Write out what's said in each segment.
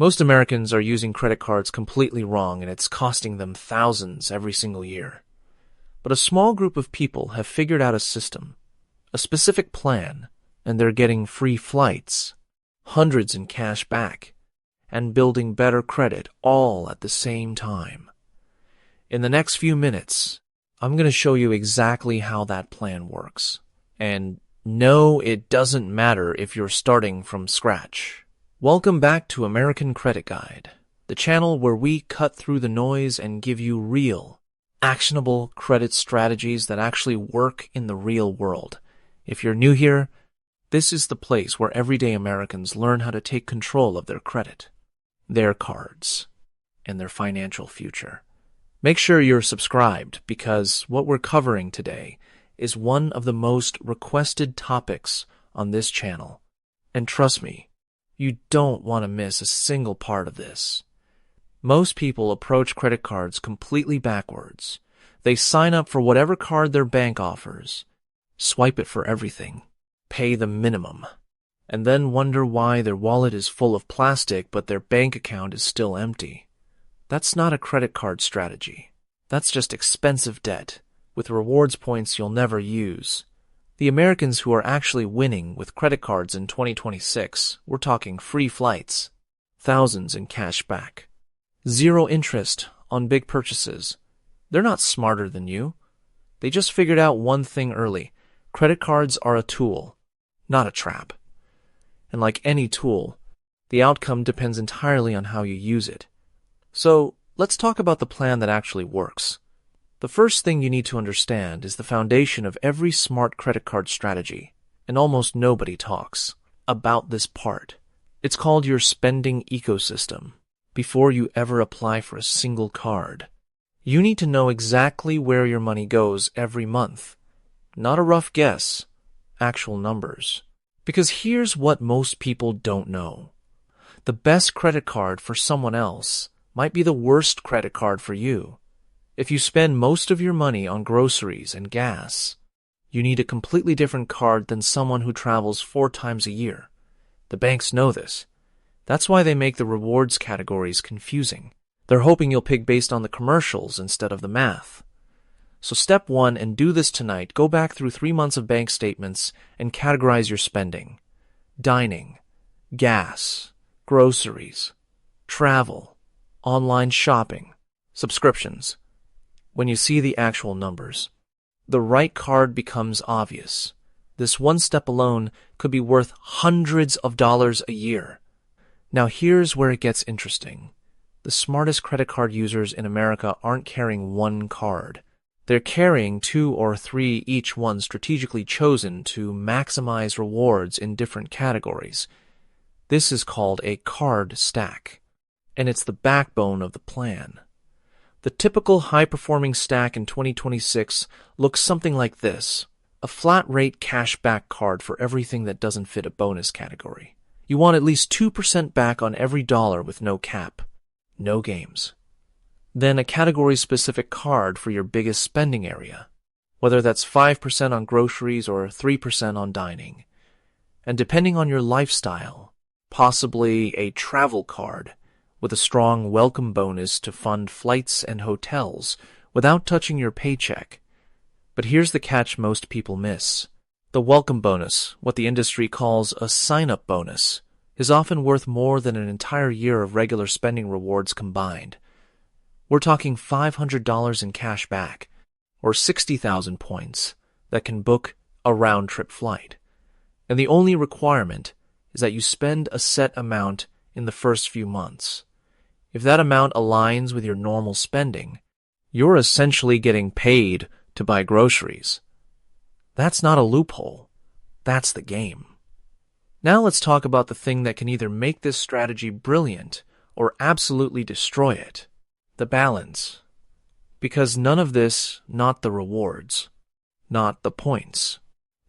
Most Americans are using credit cards completely wrong, and it's costing them thousands every single year. But a small group of people have figured out a system, a specific plan, and they're getting free flights, hundreds in cash back, and building better credit all at the same time. In the next few minutes, I'm going to show you exactly how that plan works. And no, it doesn't matter if you're starting from scratch. Welcome back to American Credit Guide, the channel where we cut through the noise and give you real, actionable credit strategies that actually work in the real world. If you're new here, this is the place where everyday Americans learn how to take control of their credit, their cards, and their financial future. Make sure you're subscribed because what we're covering today is one of the most requested topics on this channel. And trust me, you don't want to miss a single part of this. Most people approach credit cards completely backwards. They sign up for whatever card their bank offers, swipe it for everything, pay the minimum, and then wonder why their wallet is full of plastic but their bank account is still empty. That's not a credit card strategy. That's just expensive debt with rewards points you'll never use. The Americans who are actually winning with credit cards in 2026, we're talking free flights, thousands in cash back, zero interest on big purchases. They're not smarter than you. They just figured out one thing early. Credit cards are a tool, not a trap. And like any tool, the outcome depends entirely on how you use it. So let's talk about the plan that actually works. The first thing you need to understand is the foundation of every smart credit card strategy, and almost nobody talks about this part. It's called your spending ecosystem. Before you ever apply for a single card, you need to know exactly where your money goes every month. Not a rough guess, actual numbers. Because here's what most people don't know. The best credit card for someone else might be the worst credit card for you. If you spend most of your money on groceries and gas, you need a completely different card than someone who travels 4 times a year. The banks know this. That's why they make the rewards categories confusing. They're hoping you'll pick based on the commercials instead of the math. So step 1, and do this tonight, go back through 3 months of bank statements and categorize your spending. Dining, gas, groceries, travel, online shopping, subscriptions. When you see the actual numbers, the right card becomes obvious. This one step alone could be worth hundreds of dollars a year. Now here's where it gets interesting. The smartest credit card users in America aren't carrying one card. They're carrying 2 or 3, each one strategically chosen to maximize rewards in different categories. This is called a card stack, and it's the backbone of the plan. The typical high-performing stack in 2026 looks something like this: a flat-rate cashback card for everything that doesn't fit a bonus category. You want at least 2% back on every dollar with no cap, no games. Then a category-specific card for your biggest spending area, whether that's 5% on groceries or 3% on dining. And depending on your lifestyle, possibly a travel card with a strong welcome bonus to fund flights and hotels without touching your paycheck. But here's the catch most people miss. The welcome bonus, what the industry calls a sign-up bonus, is often worth more than an entire year of regular spending rewards combined. We're talking $500 in cash back, or 60,000 points that can book a round-trip flight. And the only requirement is that you spend a set amount in the first few months. If that amount aligns with your normal spending, you're essentially getting paid to buy groceries. That's not a loophole. That's the game. Now let's talk about the thing that can either make this strategy brilliant or absolutely destroy it: the balance. Because none of this, not the rewards, not the points,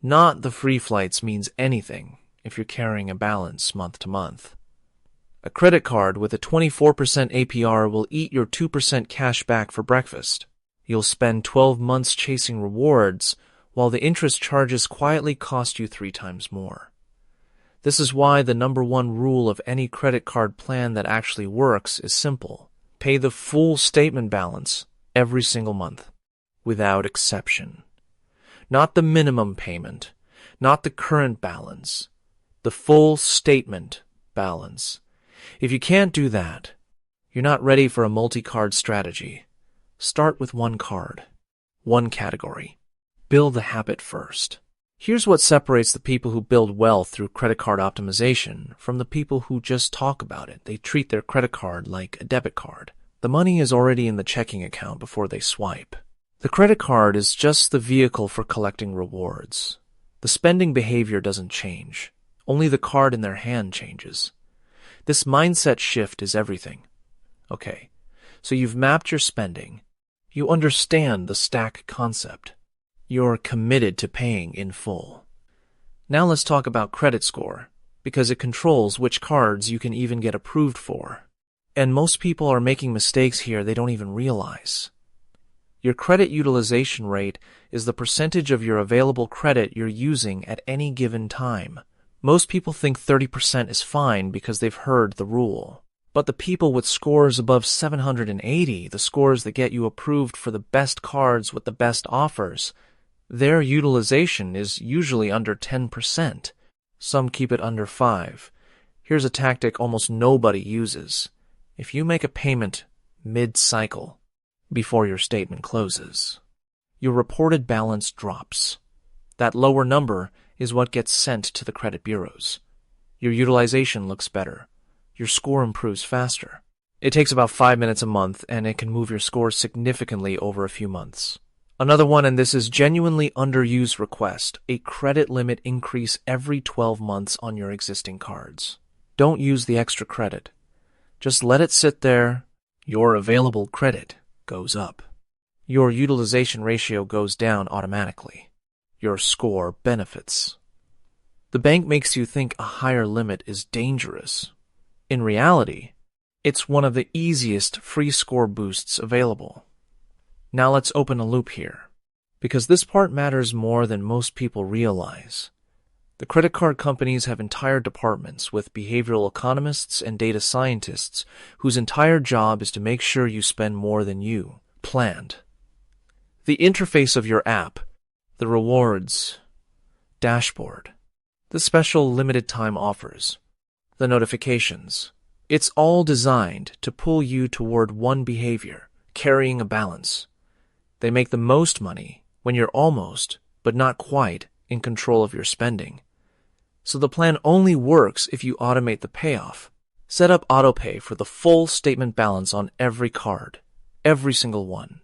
not the free flights means anything if you're carrying a balance month to month. A credit card with a 24% APR will eat your 2% cash back for breakfast. You'll spend 12 months chasing rewards, while the interest charges quietly cost you 3 times more. This is why the number one rule of any credit card plan that actually works is simple. Pay the full statement balance every single month, without exception. Not the minimum payment, not the current balance, the full statement balance. If you can't do that, you're not ready for a multi-card strategy. Start with one card, one category. Build the habit first. Here's what separates the people who build wealth through credit card optimization from the people who just talk about it. They treat their credit card like a debit card. The money is already in the checking account before they swipe. The credit card is just the vehicle for collecting rewards. The spending behavior doesn't change. Only the card in their hand changes. This mindset shift is everything. Okay, so you've mapped your spending. You understand the stack concept. You're committed to paying in full. Now let's talk about credit score, because it controls which cards you can even get approved for. And most people are making mistakes here they don't even realize. Your credit utilization rate is the percentage of your available credit you're using at any given time. Most people think 30% is fine because they've heard the rule. But the people with scores above 780, the scores that get you approved for the best cards with the best offers, their utilization is usually under 10%. Some keep it under 5%. Here's a tactic almost nobody uses. If you make a payment mid-cycle, before your statement closes, your reported balance drops. That lower number is what gets sent to the credit bureaus. Your utilization looks better. Your score improves faster. It takes about 5 minutes a month, and it can move your score significantly over a few months. Another one, and this is genuinely underused request, a credit limit increase every 12 months on your existing cards. Don't use the extra credit. Just let it sit there. Your available credit goes up. Your utilization ratio goes down automatically. Your score benefits. The bank makes you think a higher limit is dangerous. In reality, it's one of the easiest free score boosts available. Now let's open a loop here, because this part matters more than most people realize. The credit card companies have entire departments with behavioral economists and data scientists whose entire job is to make sure you spend more than you planned. The interface of your app, the rewards, dashboard, the special limited time offers, the notifications, it's all designed to pull you toward one behavior, carrying a balance. They make the most money when you're almost, but not quite, in control of your spending. So the plan only works if you automate the payoff. Set up autopay for the full statement balance on every card, every single one.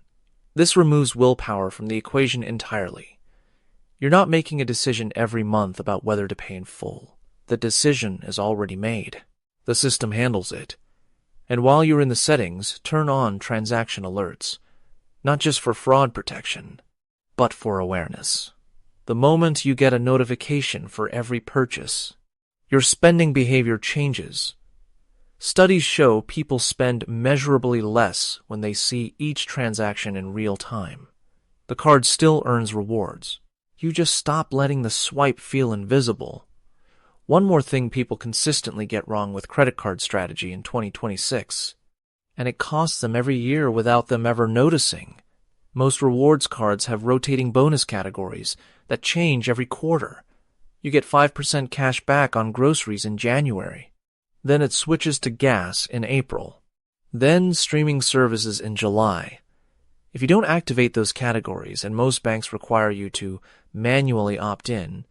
This removes willpower from the equation entirely. You're not making a decision every month about whether to pay in full. The decision is already made. The system handles it. And while you're in the settings, turn on transaction alerts. Not just for fraud protection, but for awareness. The moment you get a notification for every purchase, your spending behavior changes. Studies show people spend measurably less when they see each transaction in real time. The card still earns rewards. You just stop letting the swipe feel invisible. One more thing people consistently get wrong with credit card strategy in 2026. And it costs them every year without them ever noticing. Most rewards cards have rotating bonus categories that change every quarter. You get 5% cash back on groceries in January. Then it switches to gas in April. Then streaming services in July. If you don't activate those categories, and most banks require you to manually opt in,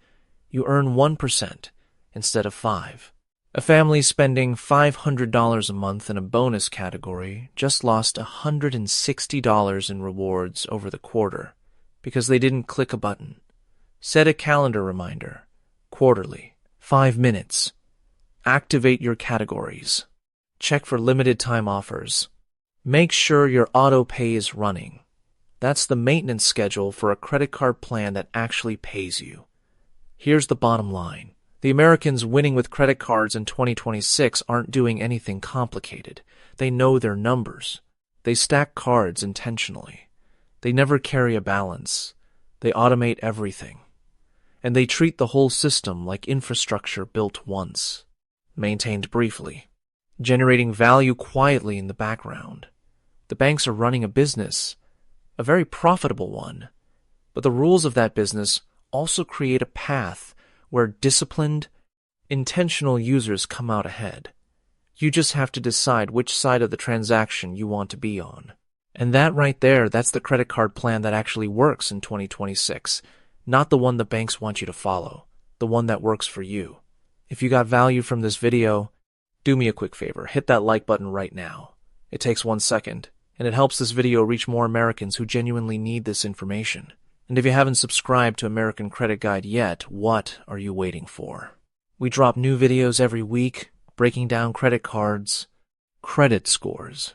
you earn 1% instead of 5%. A family spending $500 a month in a bonus category just lost $160 in rewards over the quarter because they didn't click a button. Set a calendar reminder, quarterly, 5 minutes. Activate your categories. Check for limited time offers. Make sure your auto pay is running. That's the maintenance schedule for a credit card plan that actually pays you. Here's the bottom line. The Americans winning with credit cards in 2026 aren't doing anything complicated. They know their numbers. They stack cards intentionally. They never carry a balance. They automate everything. and they treat the whole system like infrastructure built once, maintained briefly, generating value quietly in the background. The banks are running a business, a very profitable one, but the rules of that business also create a path where disciplined, intentional users come out ahead. You just have to decide which side of the transaction you want to be on. And that right there, that's the credit card plan that actually works in 2026, not the one the banks want you to follow, the one that works for you. If you got value from this video, do me a quick favor, hit that like button right now. It takes 1 second, and it helps this video reach more Americans who genuinely need this information. And if you haven't subscribed to American Credit Guide yet, what are you waiting for? We drop new videos every week, breaking down credit cards, credit scores,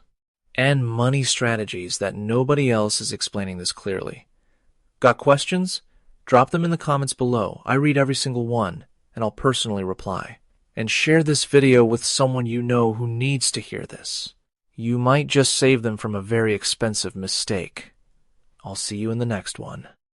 and money strategies that nobody else is explaining this clearly. Got questions? Drop them in the comments below. I read every single one, and I'll personally reply. And share this video with someone you know who needs to hear this. You might just save them from a very expensive mistake. I'll see you in the next one.